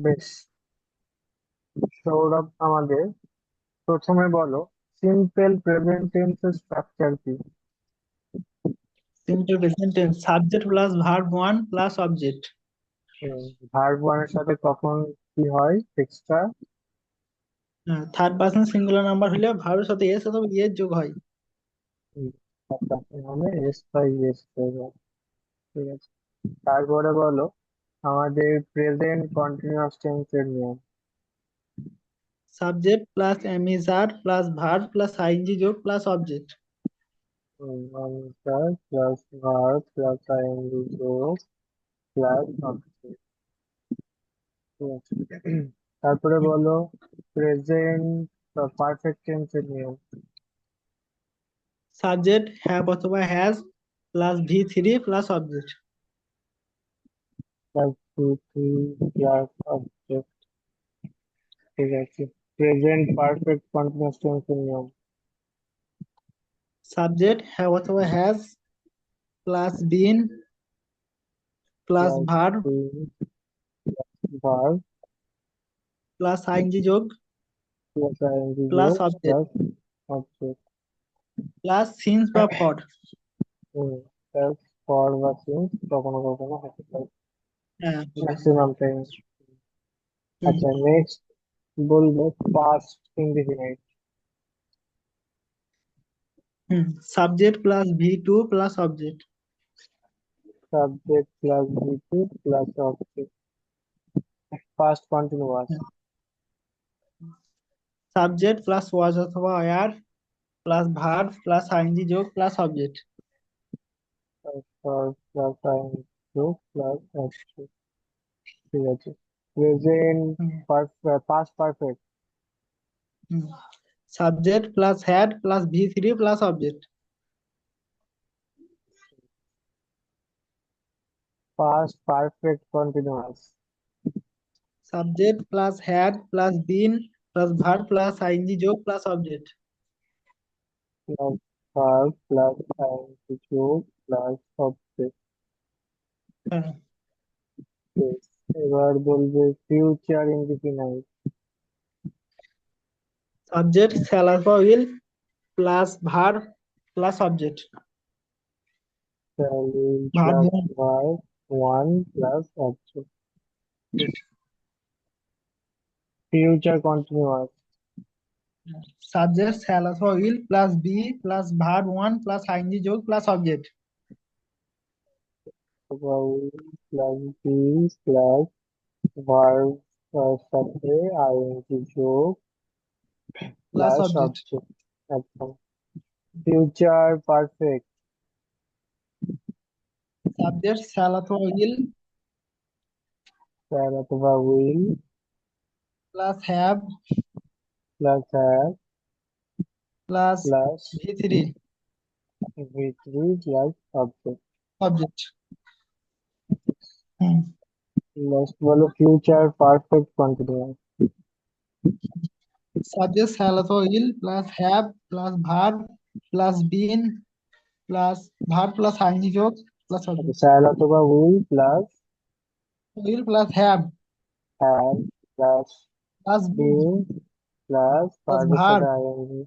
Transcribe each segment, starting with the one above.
বেশ, সৌরভ আমাদের প্রথমে বলো সিম্পল প্রেজেন্ট টেন্সের স্ট্রাকচার কি? Simple present tense subject plus verb one plus object. Verb ওয়ানের সাথে কখন কি হয় extra? Third person singular number হলে ভার্বের সাথে এস অথবা ইয়ের যোগ হয়। মানে এস বাই এস হয়ে যায়। ঠিক আছে, তারপরে বলো আমাদের প্রেজেন্ট কন্টিনিউয়াস টেন্সের নিয়ম। Subject plus am is are plus verb plus ING যোগ plus object. Answer plus verb plus ING যোগ প্লাস অবজেক্ট। ঠিক আছে, তারপরে বলো প্রেজেন্ট পারফেক্ট টেন্সের নিয়ম। সাবজেক্ট হ্যাভ অথবা has plus V three plus object. Plus two three plus object. ঠিক আছে, প্রেজেন্ট পারফেক্ট কন্টিনিউয়াস টেন্সের নিয়ম। সাবজেক্ট হ্যাভ অথবা has plus been plus plus verb verb plus ING যোগ প্লাস আইএনজি প্লাস যোগ object plus object. Plus since বা for. Plus for বা since কখনো কখনো হতে পারে, হ্যাঁ হবে। Maximum time. হুম আচ্ছা, নেক্সট বলবো past indefinite. Hmm subject plus V two plus object. Subject plus VP plus object. Past continuous. Subject plus was অথবা were plus verb plus ING যোগ প্লাস অবজেক্ট। প্লাস আইএনজি যোগ plus object. ঠিক আছে, present past perfect. Subject plus had plus V three plus object. Past perfect continuous. Subject plus had plus been plus verb plus ING যোগ plus object. Plus verb plus ING যোগ plus object. হ্যাঁ এবার বলবে future indefinite. Subject shall অথবা will plus verb plus object. shall will verb plus verb one plus object. Future continuous. Subject shall অথবা will plus be plus verb one plus ING যোগ plus object. Will plus be plus verb সাথে ing যোগ plus plus object. object. একদম। Future perfect. Subject shall অথবা will তার অথবা will plus have plus have plus plus V three v3 plus object. Object. Hmm Next বলো future perfect continuous. Subject shall অথবা will plus have plus verb plus been plus verb plus ING যোগ plus object. shall অথবা will plus will plus have have plus plus being plus plus ভার্বের verb সাথে ING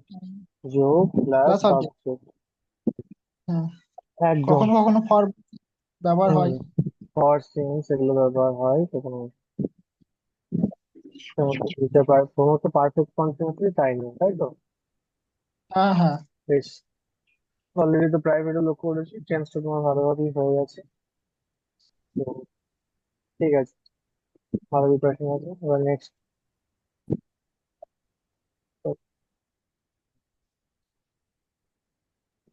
যোগ plus plus object. Object. হ্যাঁ একদম। কখনো কখনো for ব্যবহার হুম, হয়। ফর সিন্স এগুলো ব্যবহার হয় কখনো। সমস্ত পারফেক্ট কন্টিনিউয়াসলি তাই নয়, তাই তো? হ্যাঁ হ্যাঁ বেশ, অলরেডি তো প্রাইভেটও লক্ষ্য করেছি টেন্সটা তোমার ভালোভাবেই হয়ে গেছে। তো ঠিক আছে, ভালো প্রিপারেশন আছে। এবার নেক্সট